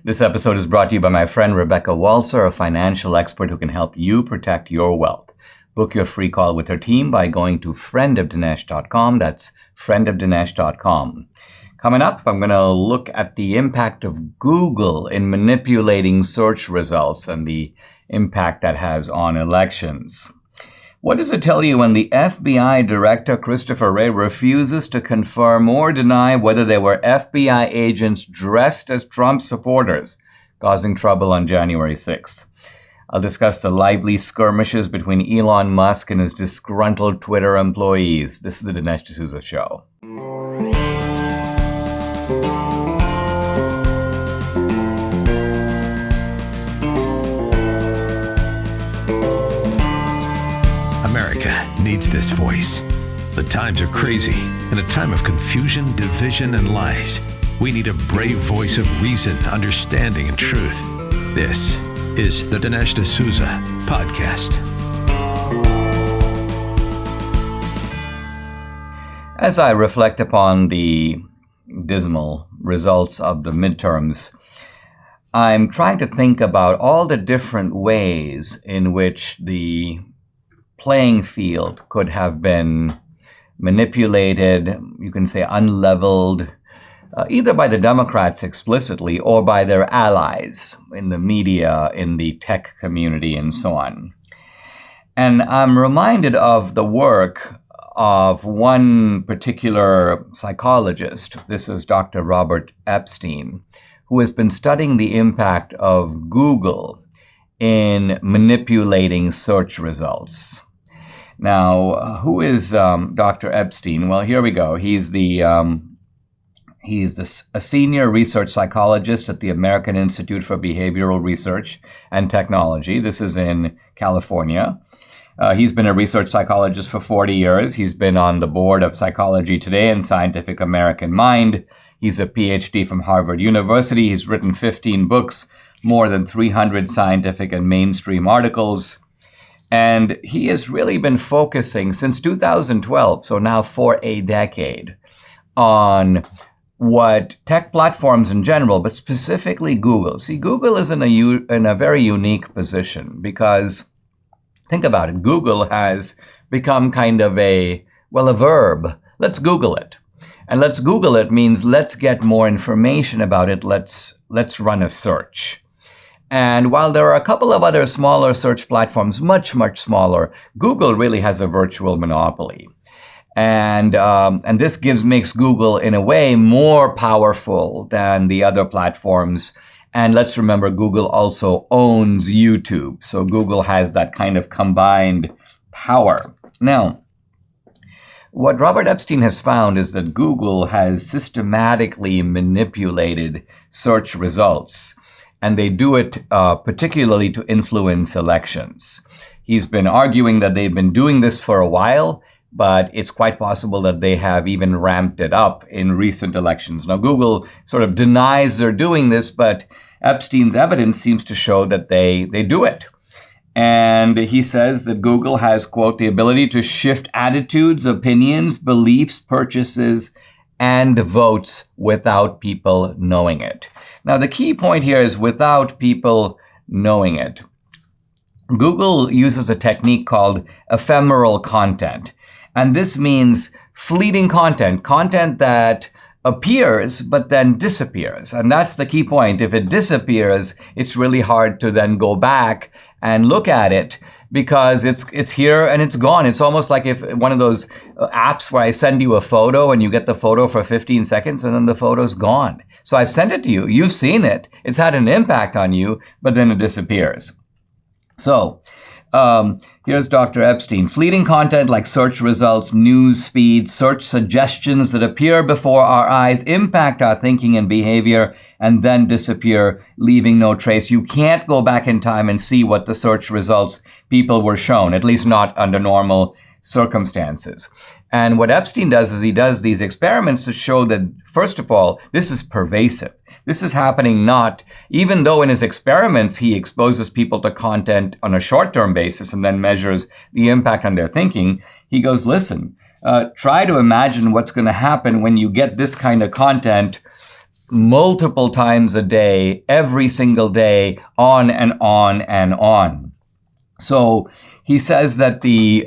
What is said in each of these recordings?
This episode is brought to you by my friend Rebecca Walser, a financial expert who can help you protect your wealth. Book your free call with her team by going to friendofdinesh.com. That's friendofdinesh.com. Coming up, I'm going to look at the impact of Google in manipulating search results and the impact that has on elections. What does it tell you when the FBI Director Christopher Wray refuses to confirm or deny whether there were FBI agents dressed as Trump supporters causing trouble on January 6th? I'll discuss the lively skirmishes between Elon Musk and his disgruntled Twitter employees. This is the Dinesh D'Souza Show. America needs this voice. The times are crazy. In a time of confusion, division, and lies, we need a brave voice of reason, understanding, and truth. This is the Dinesh D'Souza Podcast. As I reflect upon the dismal results of the midterms, I'm trying to think about all the different ways in which the playing field could have been manipulated, you can say unleveled, either by the Democrats explicitly or by their allies in the media, in the tech community, and so on. And I'm reminded of the work of one particular psychologist. This is Dr. Robert Epstein, who has been studying the impact of Google in manipulating search results. Now, who is Dr. Epstein? Well, here we go. He's a senior research psychologist at the American Institute for Behavioral Research and Technology. This is in California. He's been a research psychologist for 40 years. He's been on the board of Psychology Today and Scientific American Mind. He's a PhD from Harvard University. He's written 15 books, more than 300 scientific and mainstream articles. And he has really been focusing since 2012, so now for a decade, on what tech platforms in general, but specifically Google. See, Google is in a very unique position because, think about it, Google has become kind of a verb. Let's Google it. And let's Google it means let's get more information about it. Let's run a search. And while there are a couple of other smaller search platforms, much, much smaller, Google really has a virtual monopoly. And this makes Google, in a way, more powerful than the other platforms. And let's remember, Google also owns YouTube. So Google has that kind of combined power. Now, what Robert Epstein has found is that Google has systematically manipulated search results. And they do it particularly to influence elections. He's been arguing that they've been doing this for a while, but it's quite possible that they have even ramped it up in recent elections. Now, Google sort of denies they're doing this, but Epstein's evidence seems to show that they do it. And he says that Google has, quote, the ability to shift attitudes, opinions, beliefs, purchases, and votes without people knowing it. Now, the key point here is without people knowing it. Google uses a technique called ephemeral content. And this means fleeting content that appears but then disappears. And that's the key point. If it disappears, it's really hard to then go back and look at it because it's here and it's gone. It's almost like if one of those apps where I send you a photo and you get the photo for 15 seconds and then the photo's gone. So I've sent it to you. You've seen it. It's had an impact on you, but then it disappears. So here's Dr. Epstein. Fleeting content like search results, news feeds, search suggestions that appear before our eyes impact our thinking and behavior and then disappear, leaving no trace. You can't go back in time and see what the search results people were shown, at least not under normal circumstances. And what Epstein does is he does these experiments to show that, first of all, this is pervasive. This is happening even though in his experiments he exposes people to content on a short-term basis and then measures the impact on their thinking, he goes, listen, try to imagine what's going to happen when you get this kind of content multiple times a day, every single day, on and on and on. So he says that the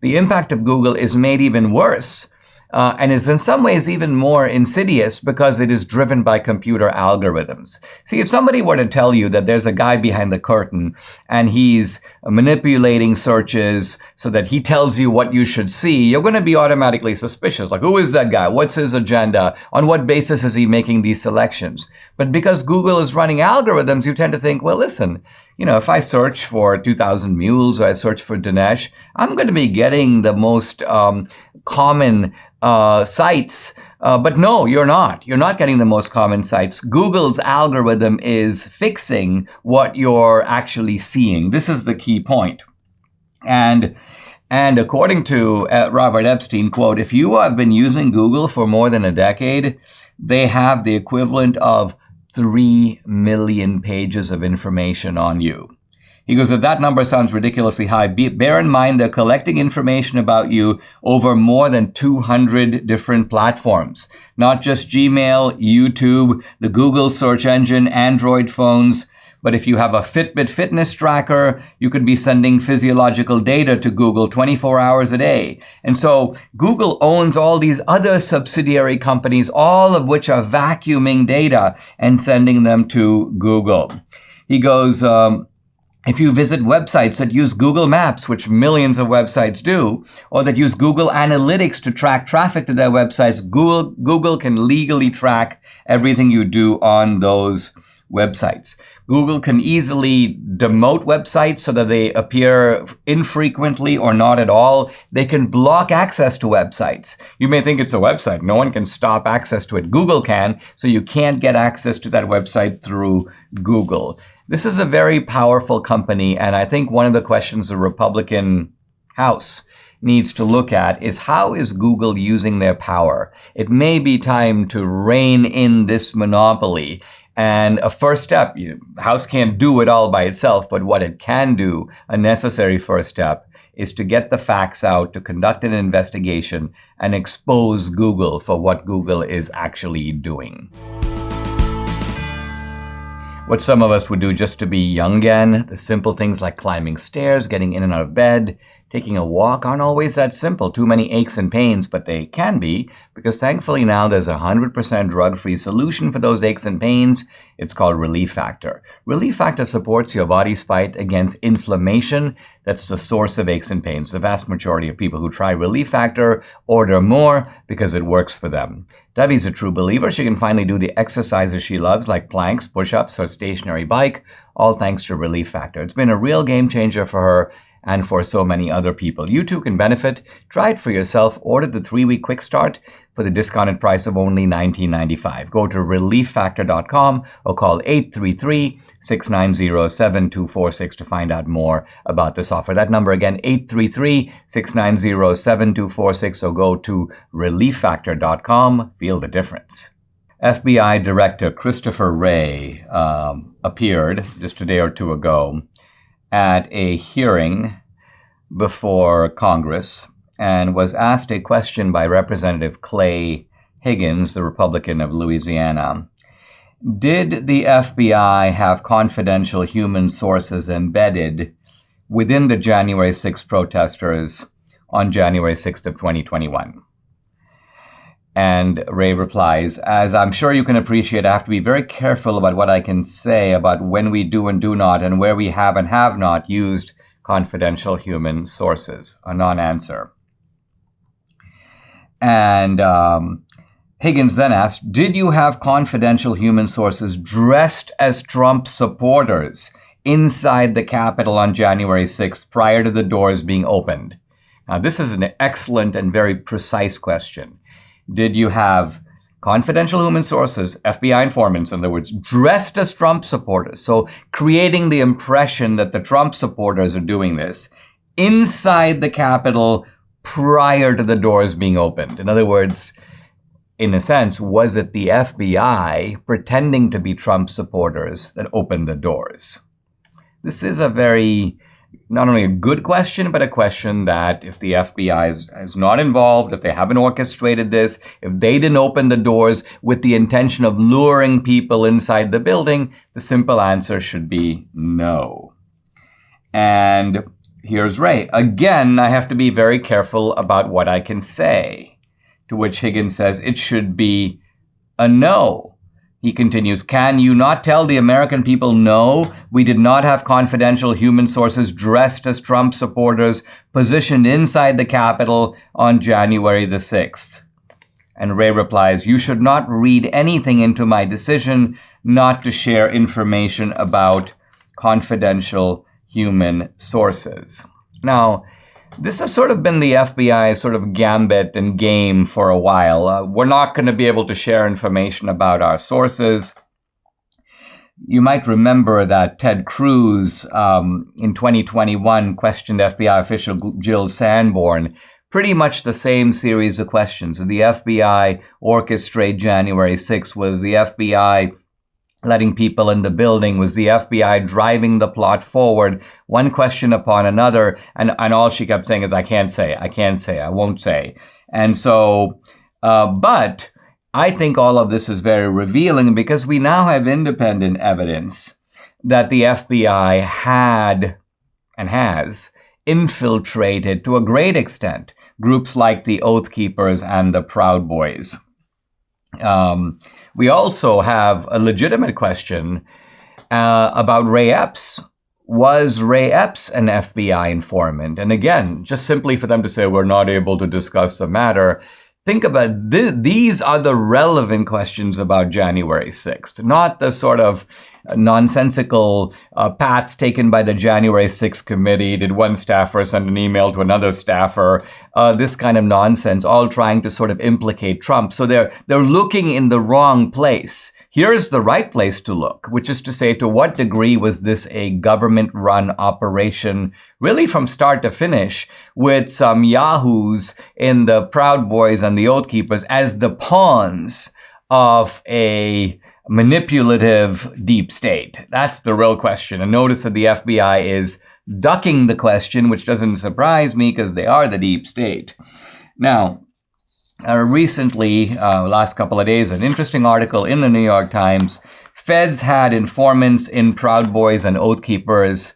impact of Google is made even worse and is in some ways even more insidious because it is driven by computer algorithms. See, if somebody were to tell you that there's a guy behind the curtain and he's manipulating searches so that he tells you what you should see, you're going to be automatically suspicious. Like, who is that guy? What's his agenda? On what basis is he making these selections? But because Google is running algorithms, you tend to think, well, listen, if I search for 2000 Mules or I search for Dinesh, I'm going to be getting the most common sites. But no, you're not. You're not getting the most common sites. Google's algorithm is fixing what you're actually seeing. This is the key point. And according to Robert Epstein, quote, if you have been using Google for more than a decade, they have the equivalent of 3 million pages of information on you. He goes, if that number sounds ridiculously high, bear in mind they're collecting information about you over more than 200 different platforms. Not just Gmail, YouTube, the Google search engine, Android phones. But if you have a Fitbit fitness tracker, you could be sending physiological data to Google 24 hours a day. And so Google owns all these other subsidiary companies, all of which are vacuuming data and sending them to Google. He goes, if you visit websites that use Google Maps, which millions of websites do, or that use Google Analytics to track traffic to their websites, Google can legally track everything you do on those websites. Google can easily demote websites so that they appear infrequently or not at all. They can block access to websites. You may think it's a website. No one can stop access to it. Google can, so you can't get access to that website through Google. This is a very powerful company, and I think one of the questions the Republican House needs to look at is how is Google using their power? It may be time to rein in this monopoly. And a first step, the House can't do it all by itself, but what it can do, a necessary first step, is to get the facts out, to conduct an investigation, and expose Google for what Google is actually doing. What some of us would do just to be young again, the simple things like climbing stairs, getting in and out of bed, taking a walk aren't always that simple. Too many aches and pains, but they can be, because thankfully now there's a 100% drug-free solution for those aches and pains. It's called Relief Factor. Relief Factor supports your body's fight against inflammation. That's the source of aches and pains. The vast majority of people who try Relief Factor order more because it works for them. Debbie's a true believer. She can finally do the exercises she loves, like planks, push-ups, her stationary bike, all thanks to Relief Factor. It's been a real game changer for her and for so many other people. You too can benefit. Try it for yourself. Order the 3-week quick start for the discounted price of only $19.95. Go to relieffactor.com or call 833-690-7246 to find out more about this offer. That number again, 833-690-7246, or go to relieffactor.com. Feel the difference. FBI Director Christopher Wray appeared just a day or two ago at a hearing before Congress and was asked a question by Representative Clay Higgins, the Republican of Louisiana. Did the FBI have confidential human sources embedded within the January 6th protesters on January 6th of 2021? And Ray replies, as I'm sure you can appreciate, I have to be very careful about what I can say about when we do and do not and where we have and have not used confidential human sources. A non-answer. And Higgins then asked, did you have confidential human sources dressed as Trump supporters inside the Capitol on January 6th prior to the doors being opened? Now, this is an excellent and very precise question. Did you have confidential human sources, FBI informants, in other words, dressed as Trump supporters, so creating the impression that the Trump supporters are doing this inside the Capitol prior to the doors being opened? In other words, in a sense, was it the FBI pretending to be Trump supporters that opened the doors? This is a very not only a good question, but a question that if the FBI is not involved, if they haven't orchestrated this, if they didn't open the doors with the intention of luring people inside the building, the simple answer should be no. And here's Ray. Again, I have to be very careful about what I can say. To which Higgins says it should be a no. He continues, can you not tell the American people no? We did not have confidential human sources dressed as Trump supporters positioned inside the Capitol on January the 6th. And Ray replies, you should not read anything into my decision not to share information about confidential human sources. Now, this has sort of been the FBI's sort of gambit and game for a while. We're not going to be able to share information about our sources. You might remember that Ted Cruz in 2021 questioned FBI official Jill Sanborn. Pretty much the same series of questions. Did the FBI orchestrate January 6th? Was the FBI letting people in the building? Was the FBI driving the plot forward? One question upon another. And all she kept saying is, I can't say, I won't say. And so, but I think all of this is very revealing because we now have independent evidence that the FBI had and has infiltrated to a great extent groups like the Oath Keepers and the Proud Boys. We also have a legitimate question about Ray Epps. Was Ray Epps an FBI informant? And again, just simply for them to say we're not able to discuss the matter, think about these are the relevant questions about January 6th, not the sort of nonsensical pats taken by the January 6th committee. Did one staffer send an email to another staffer? This kind of nonsense, all trying to sort of implicate Trump. So they're looking in the wrong place. Here's the right place to look, which is to say, to what degree was this a government-run operation, really from start to finish, with some yahoos in the Proud Boys and the Oath Keepers as the pawns of a manipulative deep state? That's the real question. And notice that the FBI is ducking the question, which doesn't surprise me because they are the deep state. Now, recently, last couple of days, an interesting article in the New York Times. Feds had informants in Proud Boys and Oath Keepers.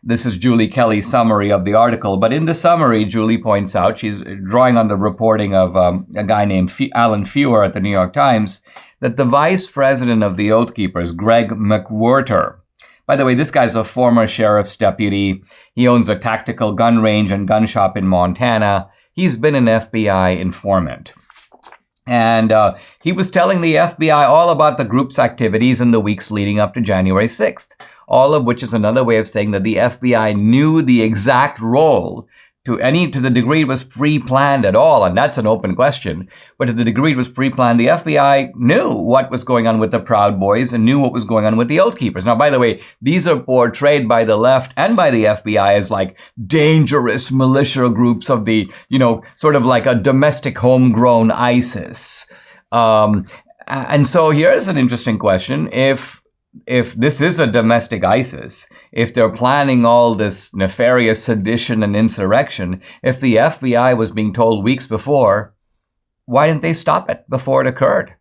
This is Julie Kelly's summary of the article. But in the summary, Julie points out, she's drawing on the reporting of a guy named Alan Feuer at the New York Times, that the vice president of the Oath Keepers, Greg McWhirter, by the way, this guy's a former sheriff's deputy. He owns a tactical gun range and gun shop in Montana. He's been an FBI informant. And he was telling the FBI all about the group's activities in the weeks leading up to January 6th, all of which is another way of saying that the FBI knew the exact role to the degree it was pre-planned at all, and that's an open question, but to the degree it was pre-planned, the FBI knew what was going on with the Proud Boys and knew what was going on with the Oath Keepers. Now, by the way, these are portrayed by the left and by the FBI as like dangerous militia groups of the, sort of like a domestic homegrown ISIS. And so here's an interesting question. If this is a domestic ISIS, if they're planning all this nefarious sedition and insurrection, if the FBI was being told weeks before, why didn't they stop it before it occurred?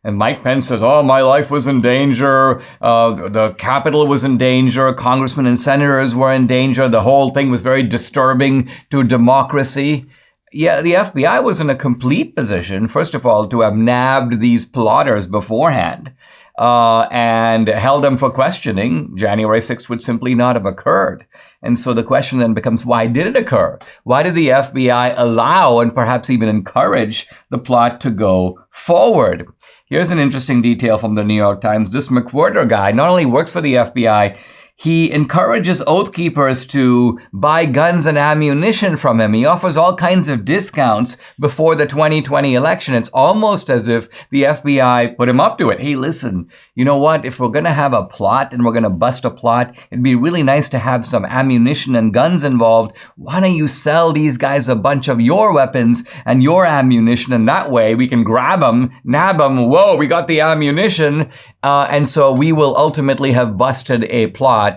And Mike Pence says, my life was in danger, the Capitol was in danger, congressmen and senators were in danger, the whole thing was very disturbing to democracy. Yeah, the FBI was in a complete position, first of all, to have nabbed these plotters beforehand. And held them for questioning. January 6th would simply not have occurred. And so the question then becomes, why did it occur? Why did the FBI allow and perhaps even encourage the plot to go forward? Here's an interesting detail from the New York Times. This McWhirter guy not only works for the FBI, he encourages Oath Keepers to buy guns and ammunition from him. He offers all kinds of discounts before the 2020 election. It's almost as if the FBI put him up to it. Hey, listen, you know what? If we're going to have a plot and we're going to bust a plot, it'd be really nice to have some ammunition and guns involved. Why don't you sell these guys a bunch of your weapons and your ammunition? And that way we can grab them, nab them. Whoa, we got the ammunition. And so we will ultimately have busted a plot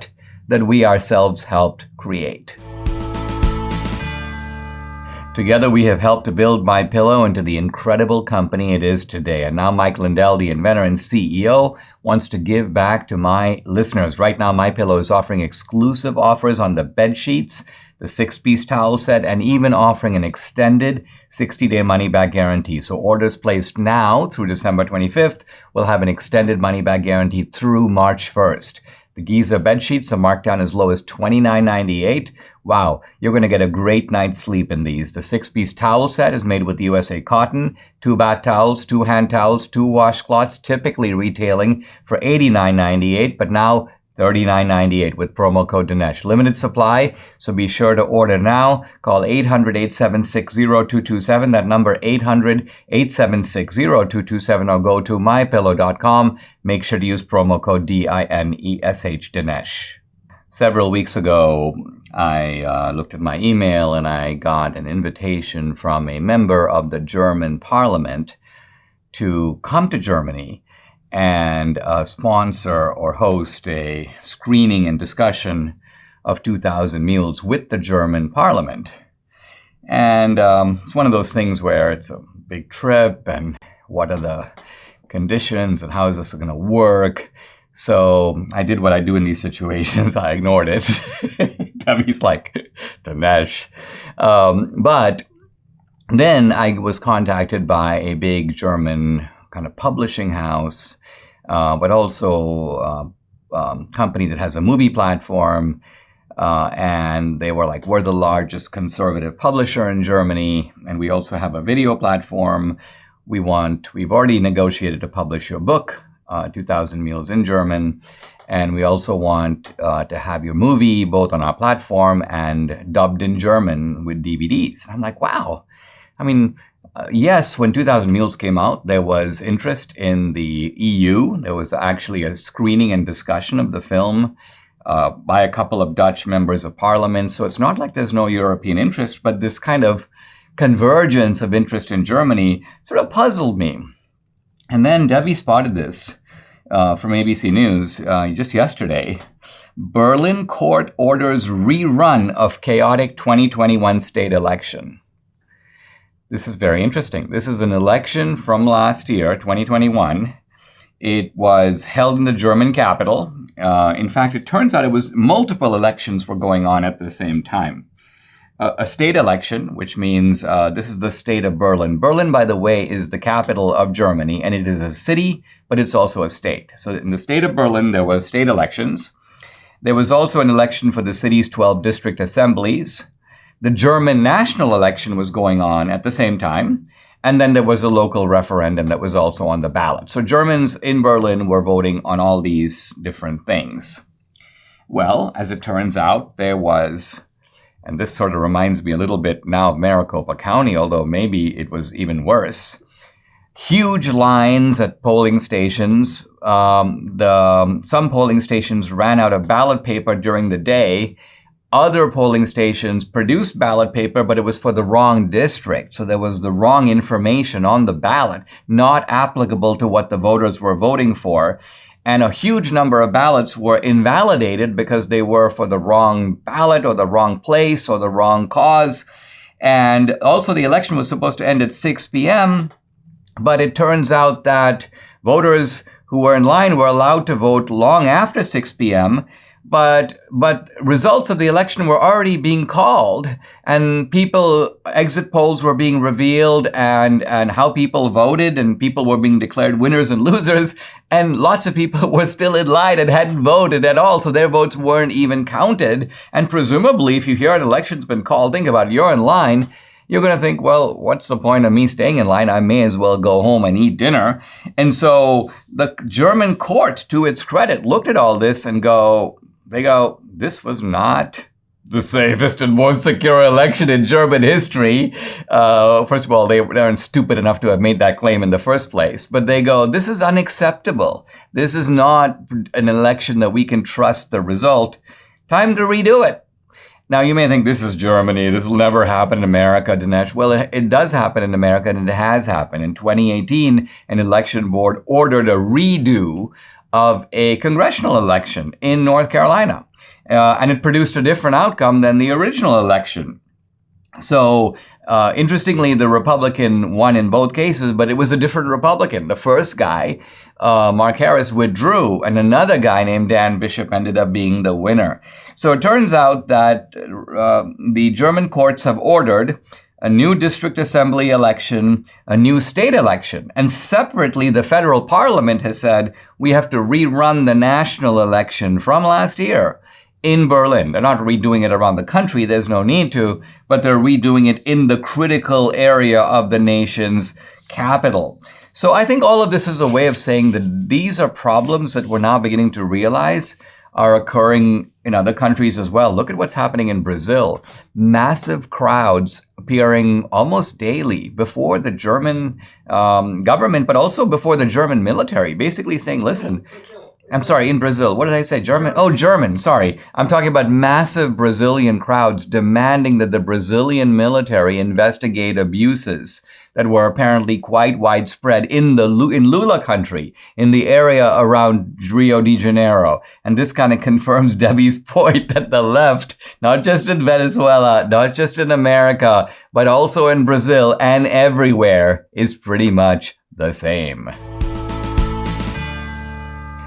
that we ourselves helped create. Together, we have helped to build MyPillow into the incredible company it is today. And now Mike Lindell, the inventor and CEO, wants to give back to my listeners. Right now, MyPillow is offering exclusive offers on the bed sheets, the 6-piece towel set, and even offering an extended 60-day money-back guarantee. So orders placed now through December 25th will have an extended money-back guarantee through March 1st. The Giza bed sheets are marked down as low as $29.98. Wow, you're going to get a great night's sleep in these. The 6-piece towel set is made with USA cotton, 2 bath towels, 2 hand towels, 2 washcloths, typically retailing for $89.98, but now $39.98 with promo code Dinesh. Limited supply, so be sure to order now. Call 800-876-0227. That number 800-876-0227, or go to mypillow.com. Make sure to use promo code DINESH, Dinesh. Several weeks ago, I looked at my email and I got an invitation from a member of the German parliament to come to Germany and sponsor or host a screening and discussion of 2,000 Mules with the German parliament. And it's one of those things where it's a big trip and what are the conditions and how is this going to work? So I did what I do in these situations. I ignored it. Debbie's like, Dinesh. But then I was contacted by a big German kind of publishing house, but also company that has a movie platform. And they were like, we're the largest conservative publisher in Germany, and we also have a video platform. We've already negotiated to publish your book, 2,000 Mules in German, and we also want to have your movie both on our platform and dubbed in German with DVDs. I'm like, wow. I mean, yes, when 2,000 Mules came out, there was interest in the EU. There was actually a screening and discussion of the film by a couple of Dutch members of parliament. So it's not like there's no European interest, but this kind of convergence of interest in Germany sort of puzzled me. And then Debbie spotted this from ABC News just yesterday. Berlin court orders rerun of chaotic 2021 state election. This is very interesting. This is an election from last year, 2021. It was held in the German capital. In fact, it turns out it was multiple elections were going on at the same time. A state election, which means this is the state of Berlin. Berlin, by the way, is the capital of Germany, and it is a city, but it's also a state. So in the state of Berlin, there were state elections. There was also an election for the city's 12 district assemblies. The German national election was going on at the same time. And then there was a local referendum that was also on the ballot. So Germans in Berlin were voting on all these different things. Well, as it turns out, there was, and this sort of reminds me a little bit now of Maricopa County, although maybe it was even worse, huge lines at polling stations. Some polling stations ran out of ballot paper during the day. Other polling stations produced ballot paper, but it was for the wrong district. So there was the wrong information on the ballot, not applicable to what the voters were voting for. And a huge number of ballots were invalidated because they were for the wrong ballot or the wrong place or the wrong cause. And also the election was supposed to end at 6 p.m., but it turns out that voters who were in line were allowed to vote long after 6 p.m., But results of the election were already being called, and exit polls were being revealed, and how people voted, and people were being declared winners and losers, and lots of people were still in line and hadn't voted at all, so their votes weren't even counted. And presumably, if you hear an election's been called, think about it, you're in line, you're going to think, well, what's the point of me staying in line? I may as well go home and eat dinner. And so the German court, to its credit, looked at all this and they go, this was not the safest and most secure election in German history. First of all, they aren't stupid enough to have made that claim in the first place. But they go, this is unacceptable. This is not an election that we can trust the result. Time to redo it. Now, you may think this is Germany. This will never happen in America, Dinesh. Well, it does happen in America, and it has happened. In 2018, an election board ordered a redo of a congressional election in North Carolina. And it produced a different outcome than the original election. So, interestingly, the Republican won in both cases, but it was a different Republican. The first guy, Mark Harris, withdrew, and another guy named Dan Bishop ended up being the winner. So it turns out that the German courts have ordered a new district assembly election, a new state election. And separately, the federal parliament has said we have to rerun the national election from last year in Berlin. They're not redoing it around the country. There's no need to, but they're redoing it in the critical area of the nation's capital. So I think all of this is a way of saying that these are problems that we're now beginning to realize are occurring in other countries as well. Look at what's happening in Brazil. Massive crowds appearing almost daily before the German government, but also before the German military, basically saying, listen, I'm sorry, in Brazil. What did I say? German? Oh, German. Sorry. I'm talking about massive Brazilian crowds demanding that the Brazilian military investigate abuses that were apparently quite widespread in Lula country, in the area around Rio de Janeiro. And this kind of confirms Debbie's point that the left, not just in Venezuela, not just in America, but also in Brazil and everywhere, is pretty much the same.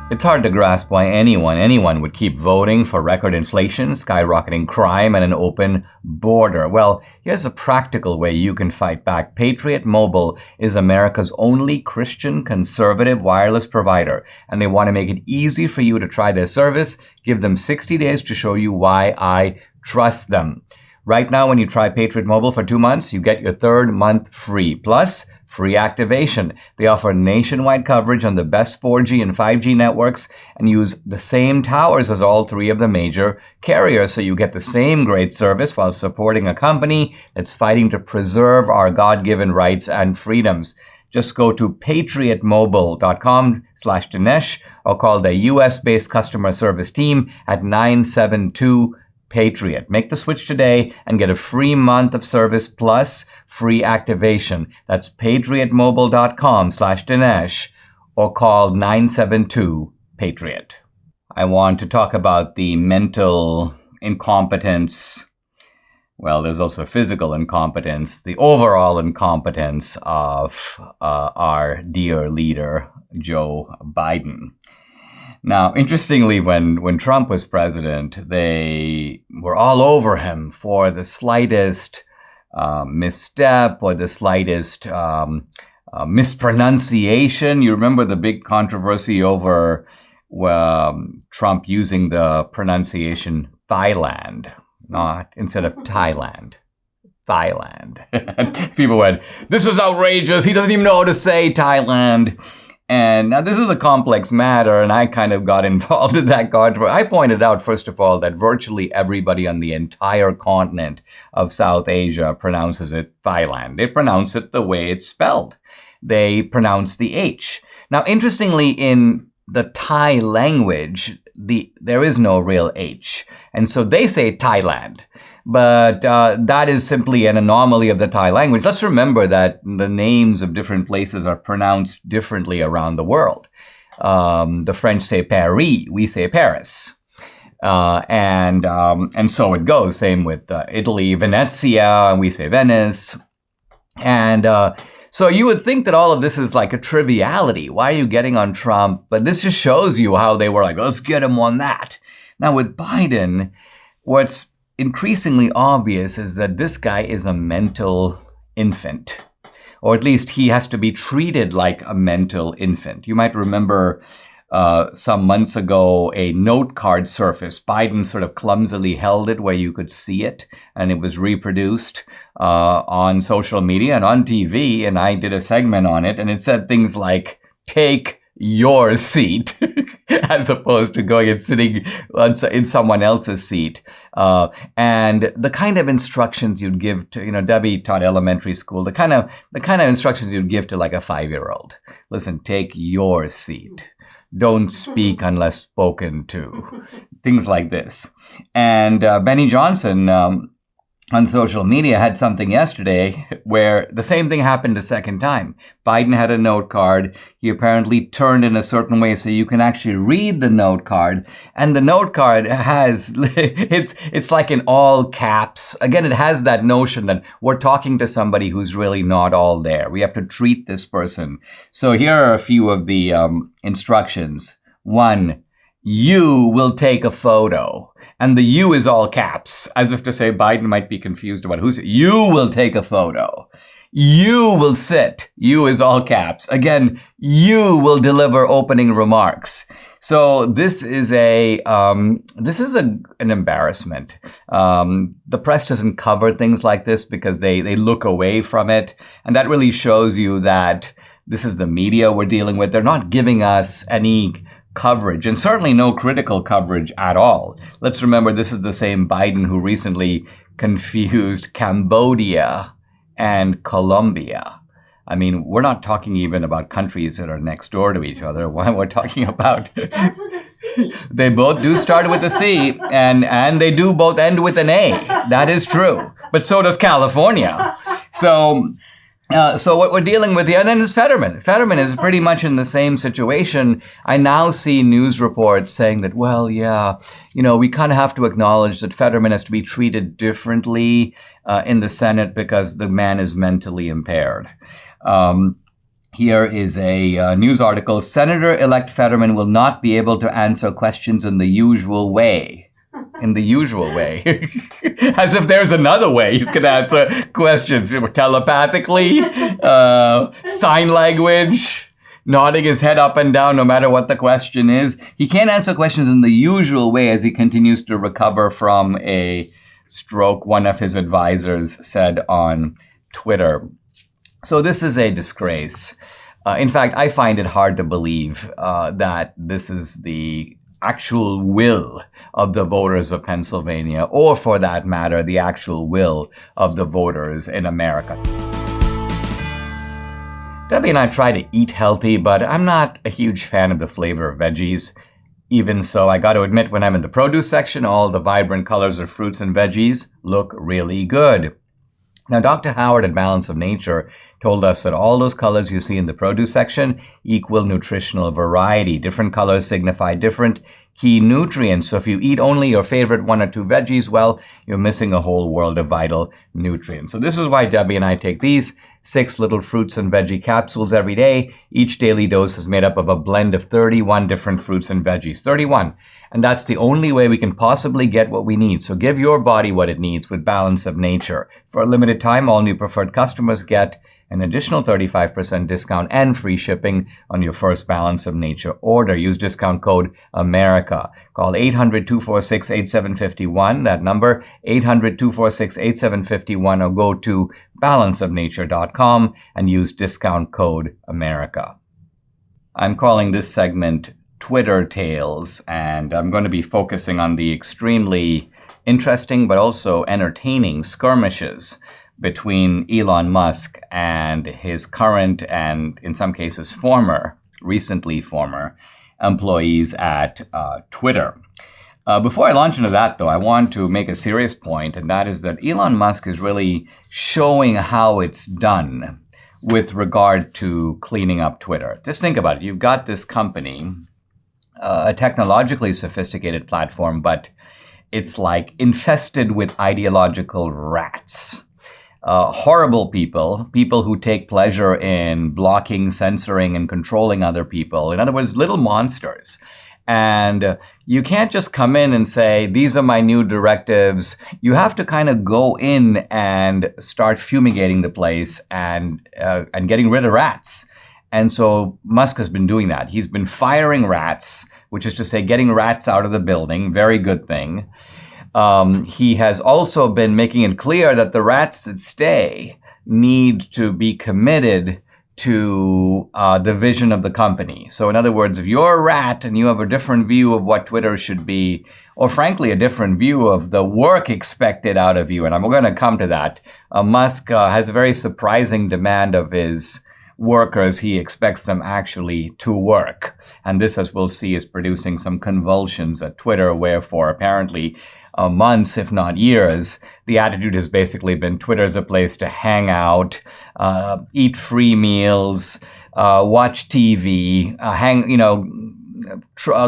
It's hard to grasp why anyone would keep voting for record inflation, skyrocketing crime, and an open border. Well, here's a practical way you can fight back. Patriot Mobile is America's only Christian conservative wireless provider, and they want to make it easy for you to try their service. Give them 60 days to show you why I trust them. Right now, when you try Patriot Mobile for 2 months, you get your third month free. Plus, free activation. They offer nationwide coverage on the best 4G and 5G networks and use the same towers as all three of the major carriers, so you get the same great service while supporting a company that's fighting to preserve our God-given rights and freedoms. Just go to patriotmobile.com/Dinesh or call the US-based customer service team at 972-PATRIOT. Make the switch today and get a free month of service plus free activation. That's patriotmobile.com/Dinesh or call 972-PATRIOT. I want to talk about the mental incompetence. Well, there's also physical incompetence, the overall incompetence of our dear leader, Joe Biden. Now, interestingly, when Trump was president, they were all over him for the slightest misstep or the slightest mispronunciation. You remember the big controversy over Trump using the pronunciation Thailand, not instead of Thailand. Thailand. People went, this is outrageous. He doesn't even know how to say Thailand. And now this is a complex matter, and I kind of got involved in that controversy. I pointed out, first of all, that virtually everybody on the entire continent of South Asia pronounces it Thailand. They pronounce it the way it's spelled. They pronounce the H. Now, interestingly, in the Thai language, there is no real H. And so they say Thailand. But that is simply an anomaly of the Thai language. Let's remember that the names of different places are pronounced differently around the world. The French say Paris, we say Paris. And so it goes. Same with Italy, Venezia, we say Venice. And so you would think that all of this is like a triviality. Why are you getting on Trump? But this just shows you how they were like, let's get him on that. Now with Biden, what's increasingly obvious is that this guy is a mental infant, or at least he has to be treated like a mental infant. You might remember some months ago a note card surfaced. Biden sort of clumsily held it where you could see it, and it was reproduced on social media and on TV, and I did a segment on it, and it said things like, take your seat, as opposed to going and sitting in someone else's seat. And the kind of instructions you'd give to, Debbie taught elementary school, the kind of instructions you'd give to like a 5-year-old. Listen, take your seat. Don't speak unless spoken to. Things like this. And Benny Johnson on social media had something yesterday where the same thing happened a second time. Biden had a note card. He apparently turned in a certain way so you can actually read the note card. And the note card has, it's like in all caps. Again, it has that notion that we're talking to somebody who's really not all there. We have to treat this person. So here are a few of the instructions. 1, you will take a photo. And the you is all caps, as if to say Biden might be confused about who's. You will take a photo. You will sit. You is all caps. Again, you will deliver opening remarks. So this is an embarrassment. The press doesn't cover things like this because they look away from it. And that really shows you that this is the media we're dealing with. They're not giving us any coverage, and certainly no critical coverage at all. Let's remember this is the same Biden who recently confused Cambodia and Colombia. I mean, we're not talking even about countries that are next door to each other. We're talking about... It starts with a C. They both do start with a C, and they do both end with an A. That is true. But so does California. So what we're dealing with here, and then is Fetterman. Fetterman is pretty much in the same situation. I now see news reports saying that, well, yeah, we kind of have to acknowledge that Fetterman has to be treated differently in the Senate because the man is mentally impaired. Here is a news article. Senator-elect Fetterman will not be able to answer questions in the usual way. In the usual way. As if there's another way he's going to answer questions. Telepathically, sign language, nodding his head up and down no matter what the question is. He can't answer questions in the usual way as he continues to recover from a stroke, one of his advisors said on Twitter. So this is a disgrace. In fact, I find it hard to believe that this is the actual will of the voters of Pennsylvania, or for that matter, the actual will of the voters in America. Debbie and I try to eat healthy, but I'm not a huge fan of the flavor of veggies. Even so, I got to admit, when I'm in the produce section, all the vibrant colors of fruits and veggies look really good. Now, Dr. Howard at Balance of Nature told us that all those colors you see in the produce section equal nutritional variety. Different colors signify different key nutrients. So if you eat only your favorite 1 or 2 veggies, well, you're missing a whole world of vital nutrients. So this is why Debbie and I take these 6 little fruits and veggie capsules every day. Each daily dose is made up of a blend of 31 different fruits and veggies. 31. And that's the only way we can possibly get what we need. So give your body what it needs with Balance of Nature. For a limited time, all new preferred customers get an additional 35% discount and free shipping on your first Balance of Nature order. Use discount code AMERICA. Call 800-246-8751. That number, 800-246-8751, or go to balanceofnature.com and use discount code AMERICA. I'm calling this segment Twitter Tales, and I'm going to be focusing on the extremely interesting but also entertaining skirmishes between Elon Musk and his current and, in some cases, recently former employees at Twitter. Before I launch into that, though, I want to make a serious point, and that is that Elon Musk is really showing how it's done with regard to cleaning up Twitter. Just think about it. You've got this company, a technologically sophisticated platform, but it's like infested with ideological rats. Horrible people who take pleasure in blocking, censoring, and controlling other people. In other words, little monsters. And you can't just come in and say, these are my new directives. You have to kind of go in and start fumigating the place and getting rid of rats. And so Musk has been doing that. He's been firing rats, which is to say getting rats out of the building. Very good thing. He has also been making it clear that the rats that stay need to be committed to the vision of the company. So in other words, if you're a rat and you have a different view of what Twitter should be, or frankly, a different view of the work expected out of you, and I'm going to come to that, Musk has a very surprising demand of his workers. He expects them actually to work. And this, as we'll see, is producing some convulsions at Twitter, wherefore apparently months, if not years, the attitude has basically been Twitter's a place to hang out, eat free meals, watch TV,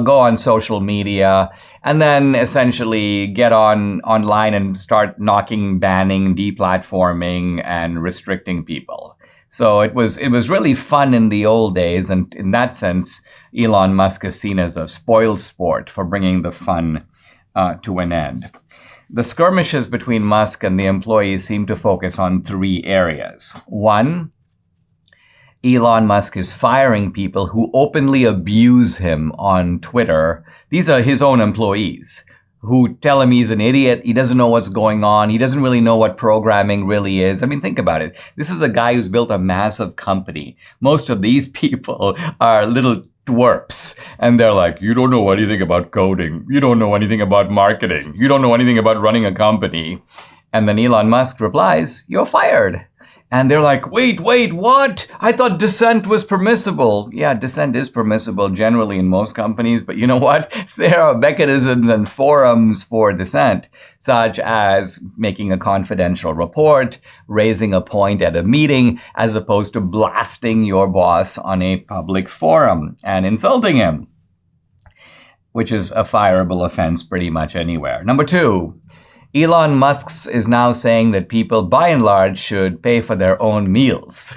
go on social media, and then essentially get online and start banning, deplatforming, and restricting people. So it was really fun in the old days, and in that sense, Elon Musk is seen as a spoil sport for bringing the fun to an end. The skirmishes between Musk and the employees seem to focus on three areas. One, Elon Musk is firing people who openly abuse him on Twitter. These are his own employees who tell him he's an idiot. He doesn't know what's going on. He doesn't really know what programming really is. I mean, think about it. This is a guy who's built a massive company. Most of these people are little twerps. And they're like, you don't know anything about coding. You don't know anything about marketing. You don't know anything about running a company. And then Elon Musk replies, you're fired. And they're like, wait, what? I thought dissent was permissible. Yeah, dissent is permissible generally in most companies, but you know what? There are mechanisms and forums for dissent, such as making a confidential report, raising a point at a meeting, as opposed to blasting your boss on a public forum and insulting him, which is a fireable offense pretty much anywhere. Number two, Elon Musk is now saying that people, by and large, should pay for their own meals.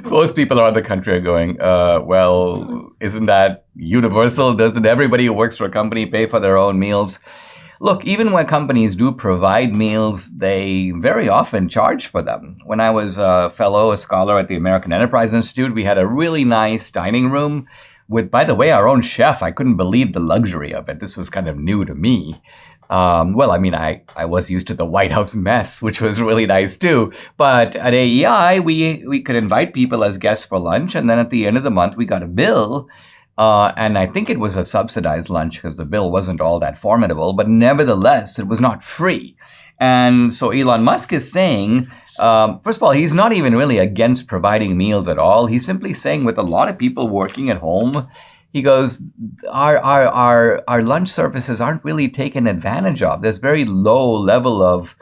Most people around the country are going, well, isn't that universal? Doesn't everybody who works for a company pay for their own meals? Look, even when companies do provide meals, they very often charge for them. When I was a scholar at the American Enterprise Institute, we had a really nice dining room with, by the way, our own chef. I couldn't believe the luxury of it. This was kind of new to me. I was used to the White House mess, which was really nice too. But at AEI, we could invite people as guests for lunch. And then at the end of the month, we got a bill. And I think it was a subsidized lunch because the bill wasn't all that formidable. But nevertheless, it was not free. And so Elon Musk is saying, first of all, he's not even really against providing meals at all. He's simply saying with a lot of people working at home, he goes, our lunch services aren't really taken advantage of. There's very low level of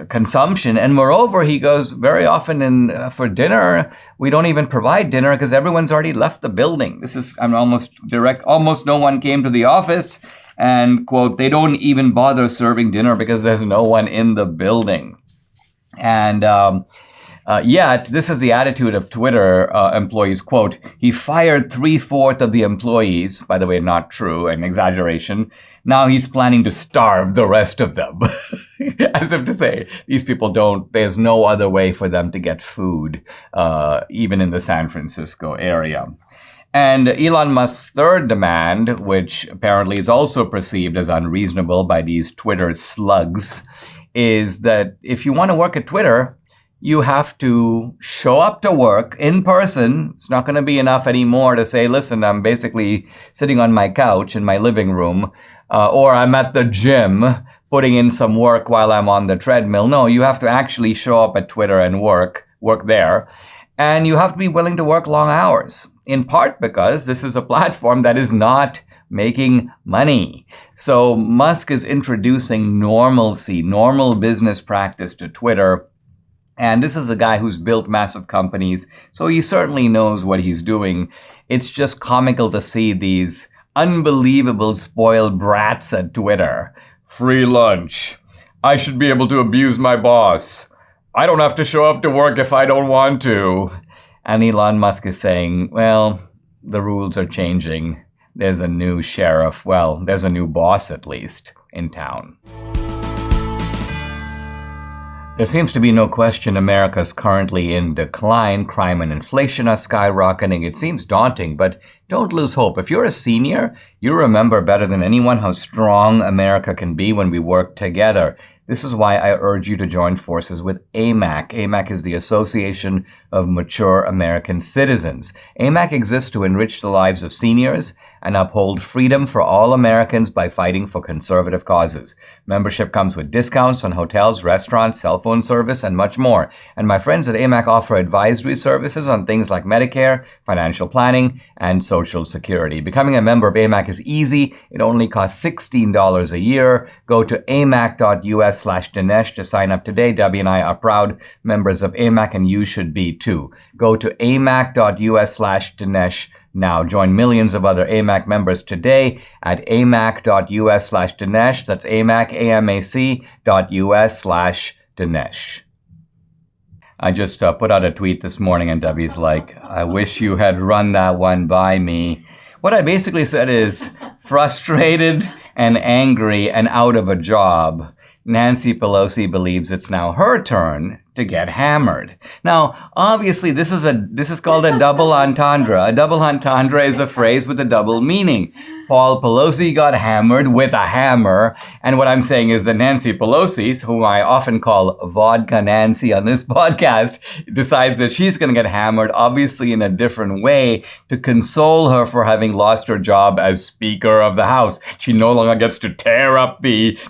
consumption. And moreover, he goes, very often for dinner, we don't even provide dinner because everyone's already left the building. This is almost direct. Almost no one came to the office. And, quote, they don't even bother serving dinner because there's no one in the building. And yet, this is the attitude of Twitter employees. Quote, he fired 3/4 of the employees. By the way, not true, an exaggeration. Now he's planning to starve the rest of them. As if to say, these people there's no other way for them to get food, even in the San Francisco area. And Elon Musk's third demand, which apparently is also perceived as unreasonable by these Twitter slugs, is that if you want to work at Twitter, you have to show up to work in person. It's not going to be enough anymore to say, listen, I'm basically sitting on my couch in my living room, or I'm at the gym putting in some work while I'm on the treadmill. No, you have to actually show up at Twitter and work there. And you have to be willing to work long hours, in part because this is a platform that is not making money. So Musk is introducing normalcy, normal business practice to Twitter. And this is a guy who's built massive companies, so he certainly knows what he's doing. It's just comical to see these unbelievable spoiled brats at Twitter. Free lunch. I should be able to abuse my boss. I don't have to show up to work if I don't want to. And Elon Musk is saying, well, the rules are changing. There's a new sheriff. Well, there's a new boss, at least, in town. There seems to be no question America's currently in decline. Crime and inflation are skyrocketing. It seems daunting, but don't lose hope. If you're a senior, you remember better than anyone how strong America can be when we work together. This is why I urge you to join forces with AMAC. AMAC is the Association of Mature American Citizens. AMAC exists to enrich the lives of seniors and uphold freedom for all Americans by fighting for conservative causes. Membership comes with discounts on hotels, restaurants, cell phone service, and much more. And my friends at AMAC offer advisory services on things like Medicare, financial planning, and Social Security. Becoming a member of AMAC is easy. It only costs $16 a year. Go to amac.us/Dinesh to sign up today. Debbie and I are proud members of AMAC, and you should be too. Go to amac.us/Dinesh now. Join millions of other AMAC members today at amac.us/Dinesh. That's amac.us/Dinesh. I just put out a tweet this morning, and Debbie's like, I wish you had run that one by me. What I basically said is, frustrated and angry and out of a job, Nancy Pelosi believes it's now her turn to get hammered. Now, obviously, this is called a double entendre. A double entendre is a phrase with a double meaning. Paul Pelosi got hammered with a hammer, and what I'm saying is that Nancy Pelosi, whom I often call Vodka Nancy on this podcast, decides that she's going to get hammered, obviously in a different way, to console her for having lost her job as Speaker of the House. She no longer gets to tear up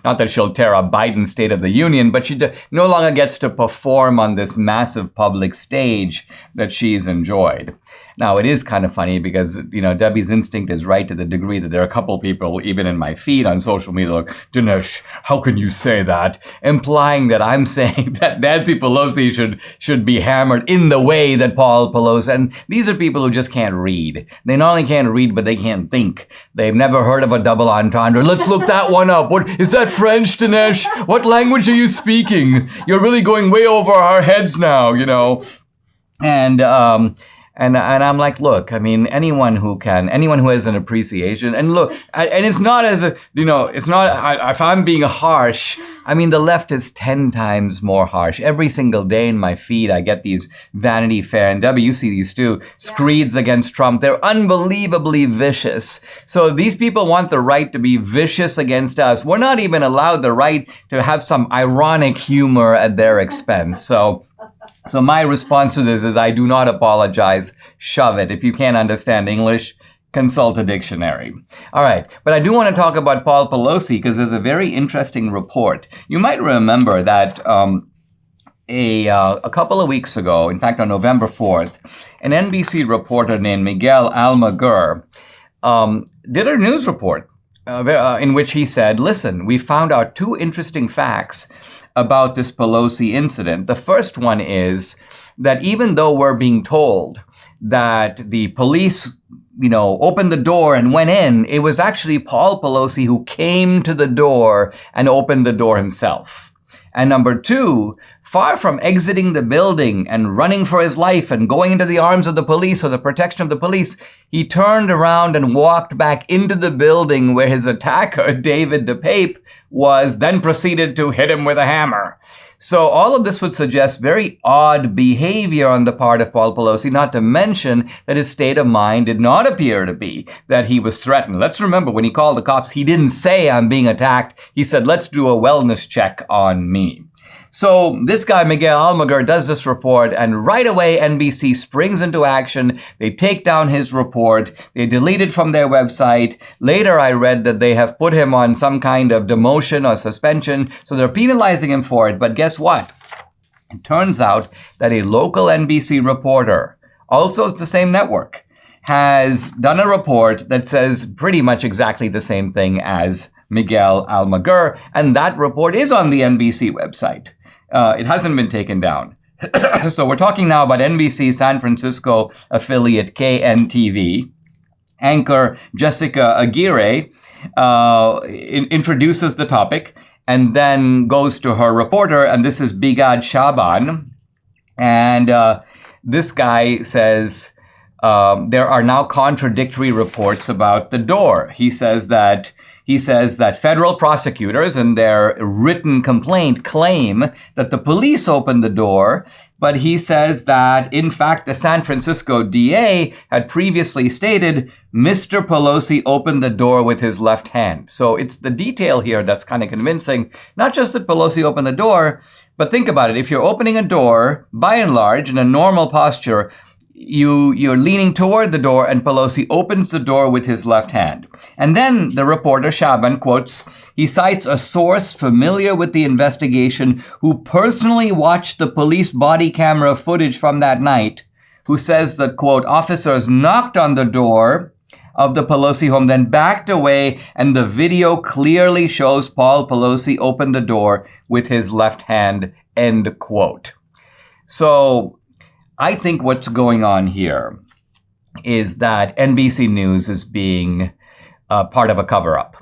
not that she'll tear up Biden's State of the Union, but she no longer gets to perform on this massive public stage that she's enjoyed. Now, it is kind of funny because, Debbie's instinct is right to the degree that there are a couple people, even in my feed on social media, like, Dinesh, how can you say that? Implying that I'm saying that Nancy Pelosi should be hammered in the way that Paul Pelosi, and these are people who just can't read. They not only can't read, but they can't think. They've never heard of a double entendre. Let's look that one up. What is that, French, Dinesh? What language are you speaking? You're really going way over our heads now, And I'm like, look, I mean, anyone who has an appreciation, and look, and it's not if I'm being harsh, I mean, the left is 10 times more harsh. Every single day in my feed, I get these Vanity Fair, and Debbie, you see these too, screeds against Trump. They're unbelievably vicious. So these people want the right to be vicious against us. We're not even allowed the right to have some ironic humor at their expense. So my response to this is, I do not apologize. Shove it. If you can't understand English, consult a dictionary. All right. But I do want to talk about Paul Pelosi because there's a very interesting report. You might remember that a couple of weeks ago, in fact, on November 4th, an NBC reporter named Miguel Almaguer did a news report in which he said, listen, we found out two interesting facts about this Pelosi incident. The first one is that even though we're being told that the police, opened the door and went in, it was actually Paul Pelosi who came to the door and opened the door himself. And number two, far from exiting the building and running for his life and going into the arms of the police or the protection of the police, he turned around and walked back into the building where his attacker, David DePape, was, then proceeded to hit him with a hammer. So all of this would suggest very odd behavior on the part of Paul Pelosi, not to mention that his state of mind did not appear to be that he was threatened. Let's remember, when he called the cops, he didn't say, I'm being attacked. He said, let's do a wellness check on me. So this guy, Miguel Almaguer, does this report, and right away NBC springs into action. They take down his report. They delete it from their website. Later, I read that they have put him on some kind of demotion or suspension, so they're penalizing him for it. But guess what? It turns out that a local NBC reporter, also it's the same network, has done a report that says pretty much exactly the same thing as Miguel Almaguer, and that report is on the NBC website. It hasn't been taken down. So we're talking now about NBC San Francisco affiliate KNTV. Anchor Jessica Aguirre introduces the topic and then goes to her reporter, and this is Bigad Shaban. And this guy says there are now contradictory reports about the door. He says that federal prosecutors in their written complaint claim that the police opened the door, but he says that, in fact, the San Francisco DA had previously stated Mr. Pelosi opened the door with his left hand. So it's the detail here that's kind of convincing. Not just that Pelosi opened the door, but think about it. If you're opening a door, by and large, in a normal posture, you're leaning toward the door, and Pelosi opens the door with his left hand. And then the reporter, Shaban, quotes, he cites a source familiar with the investigation who personally watched the police body camera footage from that night, who says that, quote, officers knocked on the door of the Pelosi home, then backed away, and the video clearly shows Paul Pelosi open the door with his left hand, end quote. So I think what's going on here is that NBC News is being part of a cover-up,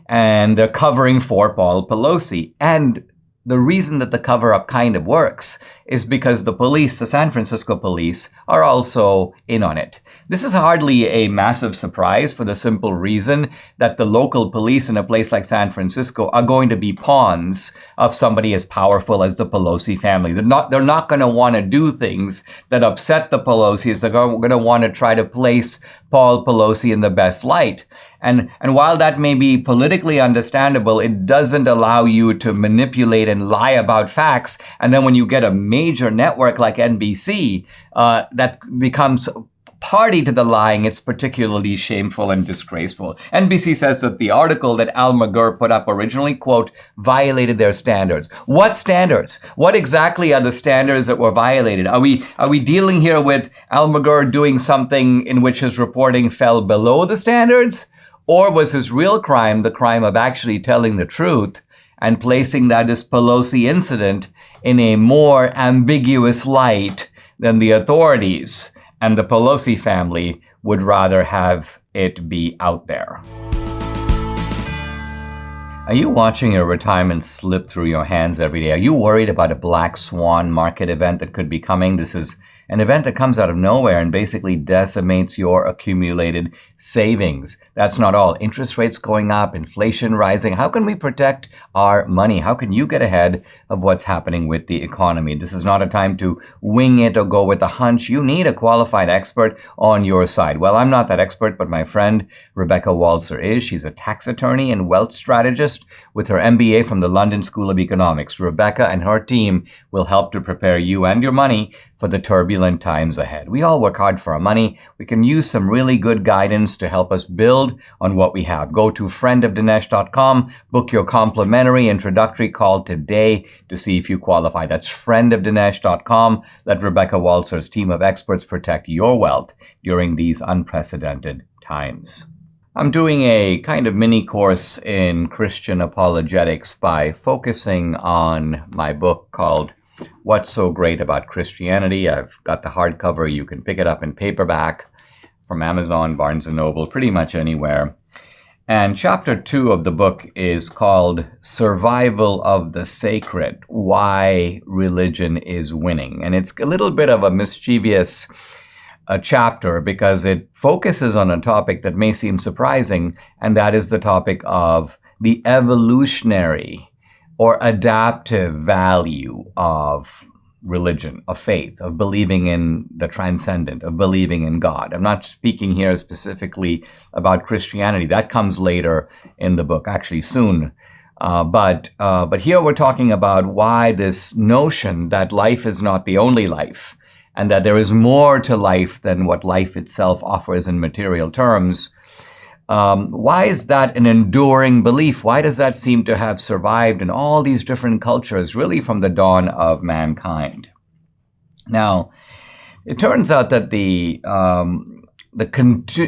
and they're covering for Paul Pelosi. And the reason that the cover-up kind of works is because the police, the San Francisco police, are also in on it. This is hardly a massive surprise for the simple reason that the local police in a place like San Francisco are going to be pawns of somebody as powerful as the Pelosi family. They're not going to want to do things that upset the Pelosi's. They're going to want to try to place Paul Pelosi in the best light. And while that may be politically understandable, it doesn't allow you to manipulate and lie about facts. And then when you get a major network like NBC, that becomes party to the lying, it's particularly shameful and disgraceful. NBC says that the article that Al Magur put up originally, quote, violated their standards. What standards? What exactly are the standards that were violated? Are we dealing here with Al Magur doing something in which his reporting fell below the standards? Or was his real crime the crime of actually telling the truth and placing that this Pelosi incident in a more ambiguous light than the authorities and the Pelosi family would rather have it be out there? Are you watching your retirement slip through your hands every day? Are you worried about a black swan market event that could be coming? This is an event that comes out of nowhere and basically decimates your accumulated savings. That's not all. Interest rates going up, inflation rising. How can we protect our money? How can you get ahead of what's happening with the economy? This is not a time to wing it or go with a hunch. You need a qualified expert on your side. Well, I'm not that expert, but my friend Rebecca Walzer is. She's a tax attorney and wealth strategist with her MBA from the London School of Economics. Rebecca and her team will help to prepare you and your money for the turbulent times ahead. We all work hard for our money. We can use some really good guidance to help us build on what we have. Go to friendofdinesh.com, book your complimentary introductory call today to see if you qualify. That's friendofdinesh.com. Let Rebecca Walzer's team of experts protect your wealth during these unprecedented times. I'm doing a kind of mini course in Christian apologetics by focusing on my book called What's So Great About Christianity. I've got the hardcover. You can pick it up in paperback from Amazon, Barnes & Noble, pretty much anywhere. And chapter 2 of the book is called Survival of the Sacred, Why Religion is Winning. And it's a little bit of a mischievous chapter because it focuses on a topic that may seem surprising, and that is the topic of the evolutionary or adaptive value of religion, of faith, of believing in the transcendent, of believing in God. I'm not speaking here specifically about Christianity. That comes later in the book, actually soon. But here we're talking about why this notion that life is not the only life and that there is more to life than what life itself offers in material terms. Why is that an enduring belief? Why does that seem to have survived in all these different cultures, really from the dawn of mankind? Now, it turns out that the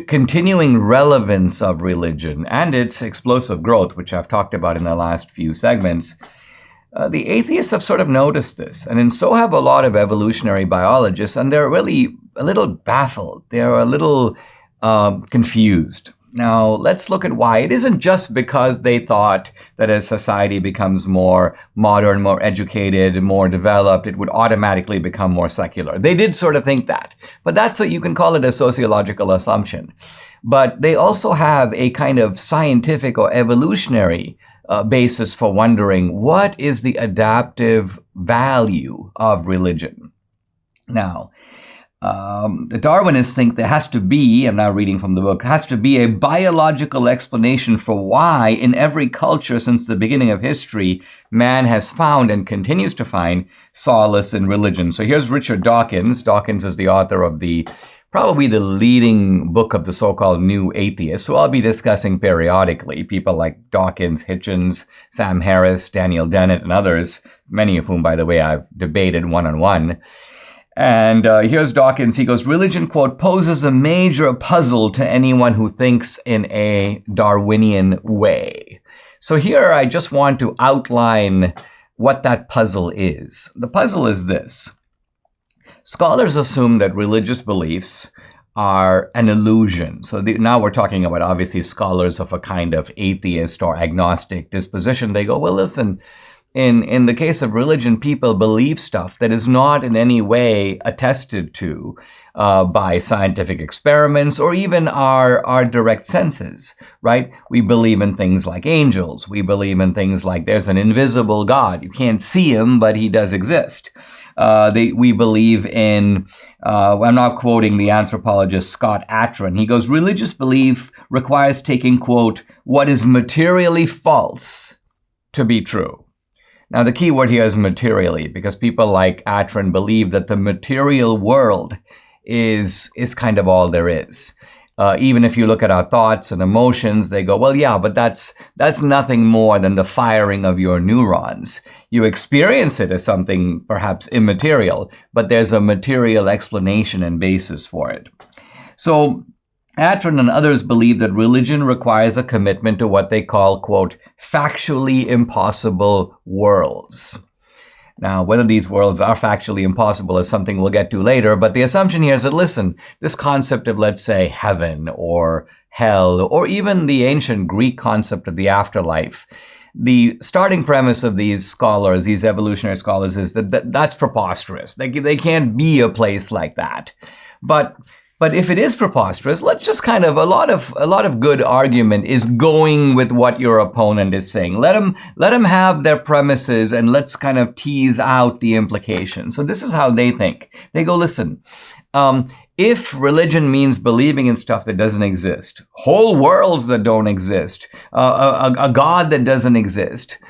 continuing relevance of religion and its explosive growth, which I've talked about in the last few segments, the atheists have sort of noticed this, and so have a lot of evolutionary biologists, and they're really a little baffled. They're a little confused. Now, let's look at why. It isn't just because they thought that as society becomes more modern, more educated, more developed, it would automatically become more secular. They did sort of think that, but you can call it a sociological assumption. But they also have a kind of scientific or evolutionary basis for wondering what is the adaptive value of religion. Now, the Darwinists think there has to be, I'm now reading from the book, has to be a biological explanation for why in every culture since the beginning of history, man has found and continues to find solace in religion. So here's Richard Dawkins. Dawkins is the author of probably the leading book of the so-called New Atheists, who I'll be discussing periodically. People like Dawkins, Hitchens, Sam Harris, Daniel Dennett, and others, many of whom, by the way, I've debated one-on-one. And here's Dawkins. He goes, religion, quote, poses a major puzzle to anyone who thinks in a Darwinian way. So here I just want to outline what that puzzle is. The puzzle is this. Scholars assume that religious beliefs are an illusion. So now we're talking about, obviously, scholars of a kind of atheist or agnostic disposition. They go, well, listen, in the case of religion, people believe stuff that is not in any way attested to by scientific experiments or even our direct senses, right? We believe in things like angels. We believe in things like there's an invisible God. You can't see him, but he does exist. We believe in, I'm not quoting the anthropologist Scott Atran. He goes, religious belief requires taking, quote, what is materially false to be true. Now, the key word here is materially, because people like Atran believe that the material world is kind of all there is. Even if you look at our thoughts and emotions, they go, well, yeah, but that's nothing more than the firing of your neurons. You experience it as something perhaps immaterial, but there's a material explanation and basis for it. So Atran and others believe that religion requires a commitment to what they call, quote, factually impossible worlds. Now, whether these worlds are factually impossible is something we'll get to later, but the assumption here is that, listen, this concept of, let's say, heaven or hell, or even the ancient Greek concept of the afterlife, the starting premise of these scholars, these evolutionary scholars, is that that's preposterous. They can't be a place like that. But if it is preposterous, let's just kind of, a lot of good argument is going with what your opponent is saying. Let them have their premises and let's kind of tease out the implications. So this is how they think. They go, listen, if religion means believing in stuff that doesn't exist, whole worlds that don't exist, a God that doesn't exist,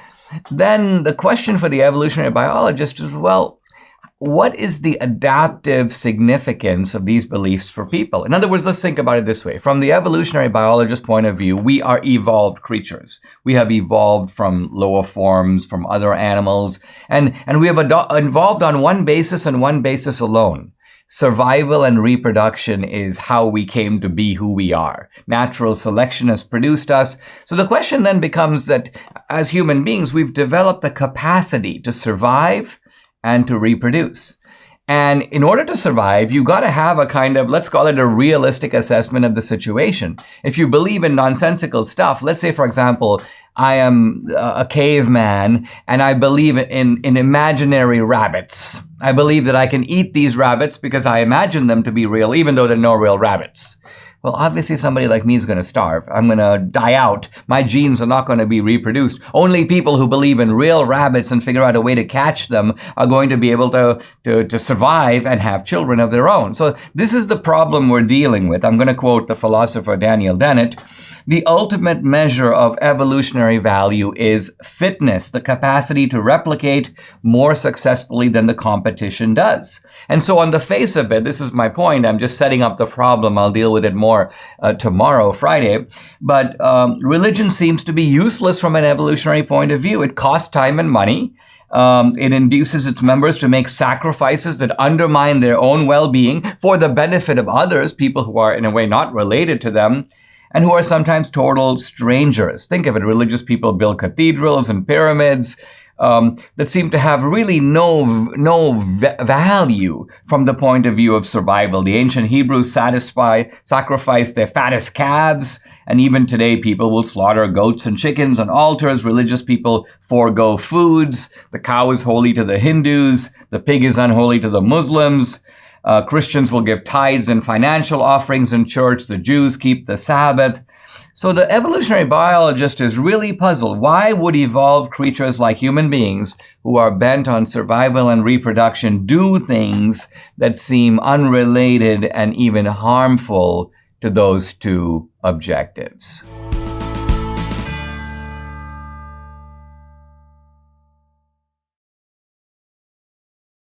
then the question for the evolutionary biologist is, well, what is the adaptive significance of these beliefs for people? In other words, let's think about it this way. From the evolutionary biologist point of view, we are evolved creatures. We have evolved from lower forms, from other animals, and we have evolved on one basis and one basis alone. Survival and reproduction is how we came to be who we are. Natural selection has produced us. So the question then becomes that as human beings, we've developed the capacity to survive and to reproduce. And in order to survive, you got to have a kind of, let's call it a realistic assessment of the situation. If you believe in nonsensical stuff, let's say, for example, I am a caveman and I believe in imaginary rabbits. I believe that I can eat these rabbits because I imagine them to be real, even though they're no real rabbits. Well, obviously somebody like me is going to starve. I'm going to die out. My genes are not going to be reproduced. Only people who believe in real rabbits and figure out a way to catch them are going to be able to survive and have children of their own. So this is the problem we're dealing with. I'm going to quote the philosopher Daniel Dennett. The ultimate measure of evolutionary value is fitness, the capacity to replicate more successfully than the competition does. And so on the face of it, this is my point. I'm just setting up the problem. I'll deal with it more tomorrow, Friday. But religion seems to be useless from an evolutionary point of view. It costs time and money. It induces its members to make sacrifices that undermine their own well-being for the benefit of others, people who are in a way not related to them, and who are sometimes total strangers. Think of it, religious people build cathedrals and pyramids that seem to have really no value from the point of view of survival. The ancient Hebrews sacrificed their fattest calves, and even today people will slaughter goats and chickens on altars. Religious people forego foods. The cow is holy to the Hindus. The pig is unholy to the Muslims. Christians will give tithes and financial offerings in church. The Jews keep the Sabbath. So the evolutionary biologist is really puzzled. Why would evolved creatures like human beings, who are bent on survival and reproduction, do things that seem unrelated and even harmful to those two objectives?